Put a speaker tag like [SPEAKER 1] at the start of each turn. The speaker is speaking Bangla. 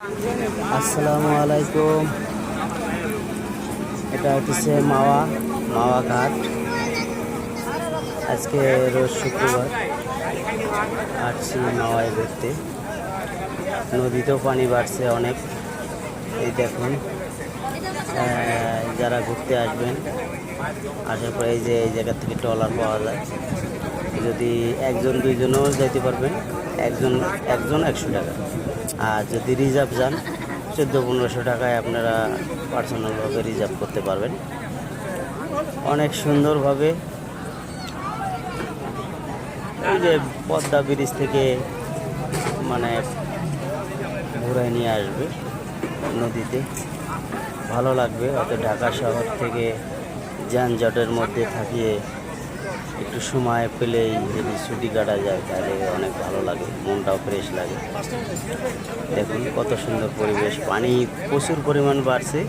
[SPEAKER 1] আসসালামু আলাইকুম। এটা হচ্ছে মাওয়া ঘাট। আজকে রোজ শুক্রবার আসছি মাওয়ায় ঘুরতে। নদীতেও পানি বাড়ছে অনেক। এই দেখুন, যারা ঘুরতে আসবেন আসার পরে এই যে এই জায়গা থেকে ট্রলার পাওয়া যায়। যদি একজন দুইজনও যেতে পারবেন, একজন 100 টাকা। আর যদি রিজার্ভ যান 1400-1500 টাকায় আপনারা পার্সোনালভাবে রিজার্ভ করতে পারবেন। অনেক সুন্দরভাবে এই যে পদ্মা ব্রিজ থেকে মানে ঘুরায় নিয়ে আসবে নদীতে, ভালো লাগবে। অত ঢাকা শহর থেকে যানজটের মধ্যে থাকিয়ে একটু সময় পেলেই যদি ছুটি কাটা যায় তাহলে অনেক ভালো লাগে, মনটাও ফ্রেশ লাগে। দেখুন কত সুন্দর পরিবেশ, পানি প্রচুর পরিমাণ বাড়ছে।